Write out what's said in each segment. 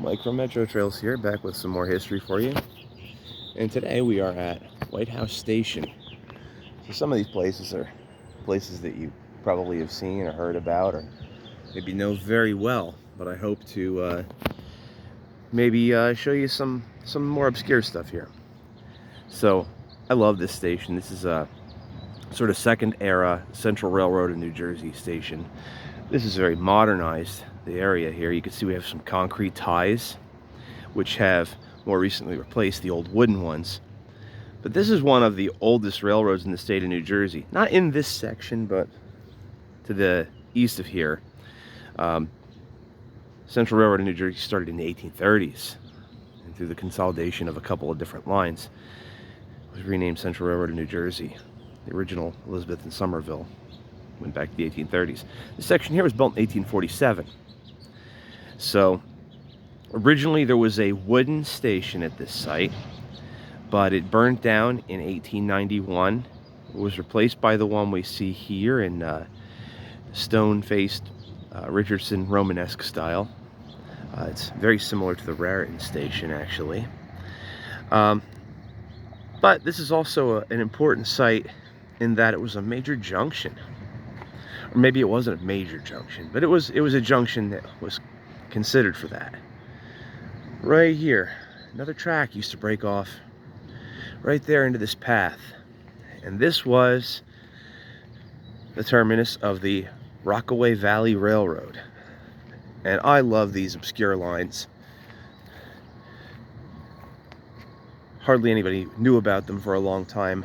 Mike from Metro Trails here, back with some more history for you. And today we are at Whitehouse Station. So some of these places are places that you probably have seen or heard about or maybe know very well, but I hope to maybe show you some more obscure stuff here. So I love this station. This is a sort of second era Central Railroad in New Jersey station. This is very modernized. The area here, you can see we have some concrete ties which have more recently replaced the old wooden ones. But this is one of the oldest railroads in the state of New Jersey. Not in this section, but to the east of here. Central Railroad in New Jersey started in the 1830s, and through the consolidation of a couple of different lines, it was renamed Central Railroad of New Jersey. The original Elizabeth and Somerville went back to the 1830s. This section here was built in 1847. So originally there was a wooden station at this site, but it burned down in 1891. It was replaced by the one we see here in stone-faced Richardson Romanesque style. It's very similar to the Raritan station, actually. But this is also an important site in that it was a major junction. Or maybe it wasn't a major junction, but it was a junction that was considered for that. Right here, another track used to break off right there into this path. And this was the terminus of the Rockaway Valley Railroad. And I love these obscure lines. Hardly anybody knew about them for a long time.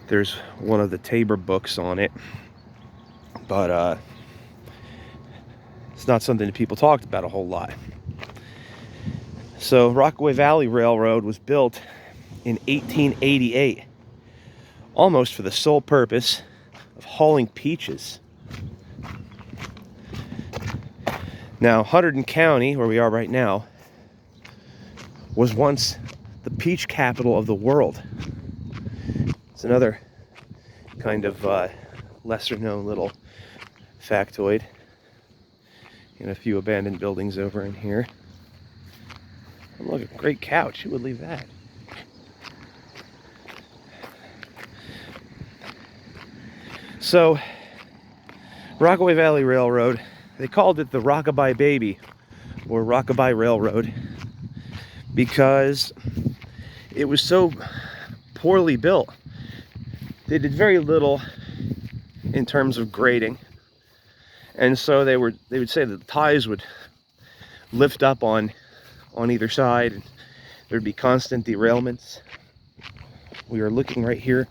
There's one of the Tabor books on it, but it's not something that people talked about a whole lot. So Rockaway Valley Railroad was built in 1888, almost for the sole purpose of hauling peaches. Now, Hunterdon County, where we are right now, was once the peach capital of the world. It's another kind of lesser known little factoid. And a few abandoned buildings over in here. Oh, look, a great couch. Who would leave that? So, Rockaway Valley Railroad, they called it the Rockabye Baby, or Rockabye Railroad, because it was so poorly built. They did very little in terms of grading, and so they would say that the ties would lift up on either side, and there'd be constant derailments. We are looking right here.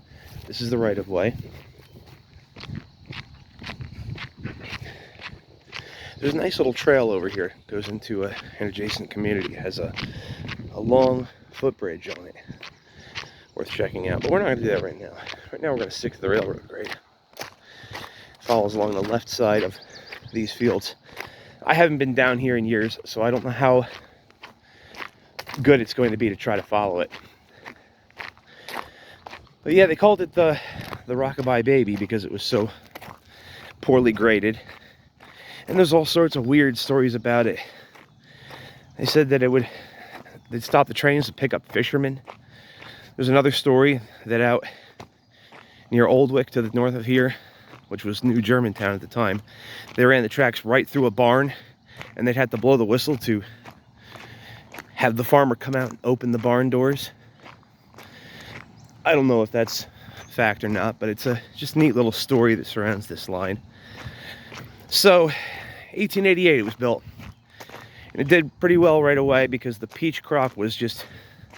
This is the right of way. There's a nice little trail over here. It goes into an adjacent community. It has a long footbridge on it. Worth checking out. But we're not going to do that right now. Right now we're going to stick to the railroad grade. It follows along the left side of these fields. I haven't been down here in years, so I don't know how good it's going to be to try to follow it. But yeah, they called it the Rockabye Baby because it was so poorly graded. And there's all sorts of weird stories about it. They said that they'd stop the trains to pick up fishermen. There's another story that out near Oldwick to the north of here, which was New Germantown at the time, they ran the tracks right through a barn, and they'd have to blow the whistle to have the farmer come out and open the barn doors. I don't know if that's fact or not, but it's a just neat little story that surrounds this line. So, 1888 it was built, and it did pretty well right away because the peach crop was just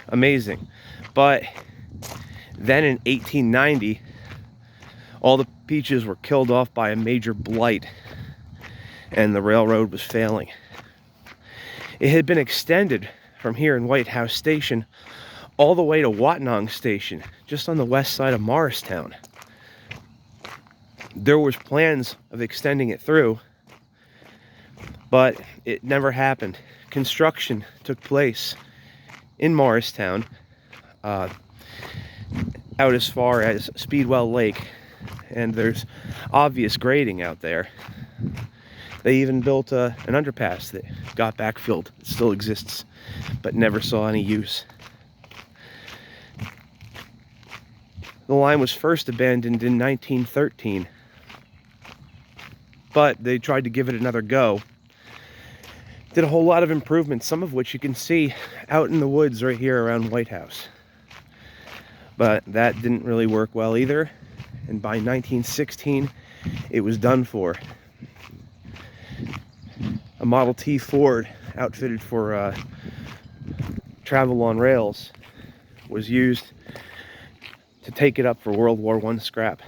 amazing. But then in 1890, all the peaches were killed off by a major blight, and the railroad was failing. It had been extended from here in Whitehouse Station all the way to Watnong Station, just on the west side of Morristown. There was plans of extending it through, but it never happened. Construction took place in Morristown, out as far as Speedwell Lake, and there's obvious grading out there. They even built an underpass that got backfilled. It still exists, but never saw any use. The line was first abandoned in 1913, but they tried to give it another go. Did a whole lot of improvements, some of which you can see out in the woods right here around Whitehouse. But that didn't really work well either, and by 1916, it was done for. A Model T Ford outfitted for travel on rails was used to take it up for World War I scrap.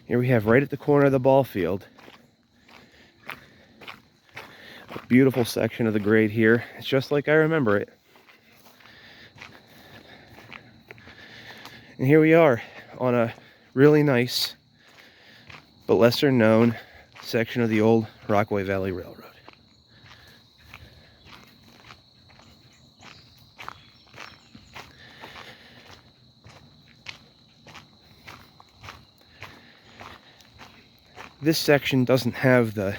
Here we have, right at the corner of the ball field, a beautiful section of the grade here. It's just like I remember it. And here we are on a really nice but lesser known section of the old Rockaway Valley Railroad. This section doesn't have the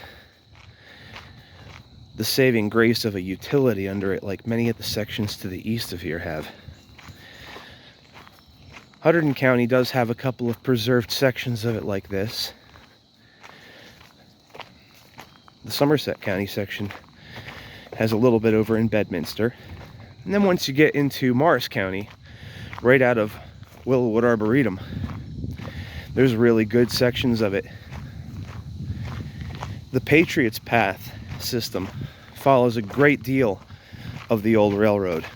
saving grace of a utility under it like many of the sections to the east of here have. Hunterdon County does have a couple of preserved sections of it like this. The Somerset County section has a little bit over in Bedminster. And then once you get into Morris County, right out of Willowwood Arboretum, there's really good sections of it. The Patriots Path system follows a great deal of the old railroad,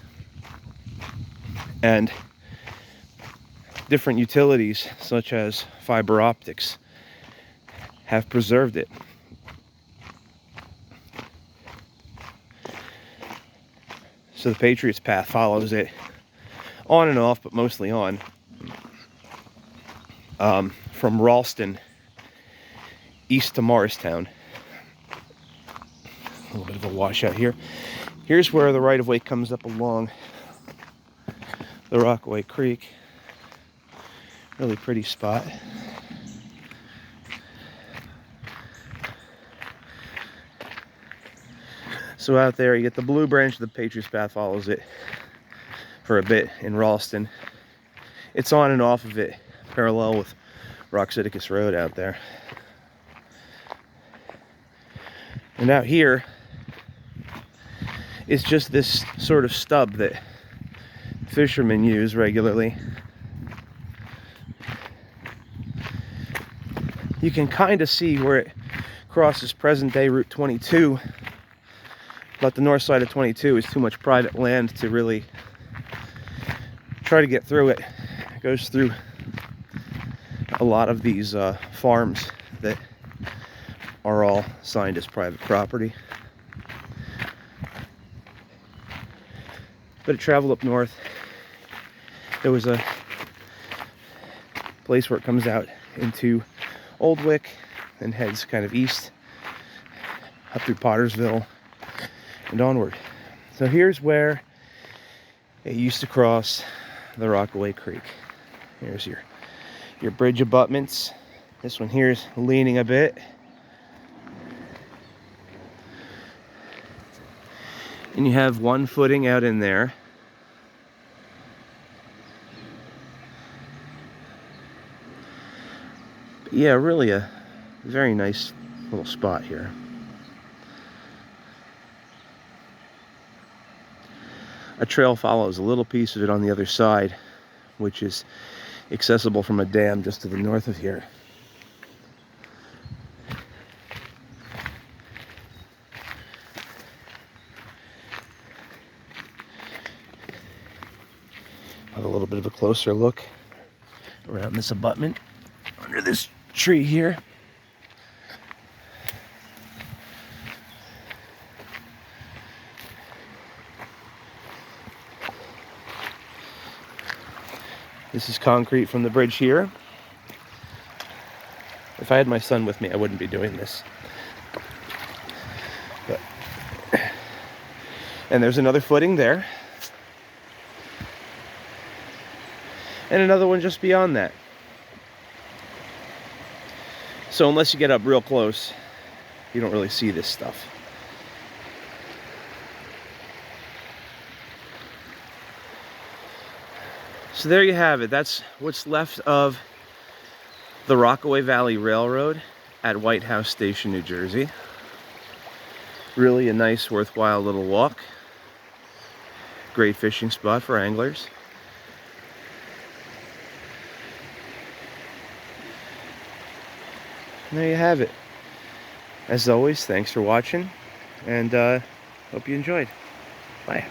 and different utilities such as fiber optics have preserved it. So the Patriots Path follows it on and off, but mostly on, from Ralston east to Morristown. A little bit of a washout here. Here's where the right-of-way comes up along the Rockaway Creek. Really pretty spot. So out there you get the blue branch of the Patriots Path, follows it for a bit in Ralston. It's on and off of it, parallel with Roxydicus Road out there. And out here is just this sort of stub that fishermen use regularly. You can kind of see where it crosses present-day Route 22, but the north side of 22 is too much private land to really try to get through it. It goes through a lot of these farms that are all signed as private property. But it traveled up north. There was a place where it comes out into Oldwick and heads kind of east up through Pottersville and onward. So here's where it used to cross the Rockaway Creek. Here's your bridge abutments. This one here is leaning a bit. And you have one footing out in there. But yeah, really a very nice little spot here. A trail follows a little piece of it on the other side, which is accessible from a dam just to the north of here. Have a little bit of a closer look around this abutment under this tree here. This is concrete from the bridge here. If I had my son with me, I wouldn't be doing this. But, and there's another footing there. And another one just beyond that. So unless you get up real close, you don't really see this stuff. So there you have it. That's what's left of the Rockaway Valley Railroad at Whitehouse Station, New Jersey. Really a nice, worthwhile little walk. Great fishing spot for anglers. And there you have it. As always, thanks for watching, and hope you enjoyed. Bye.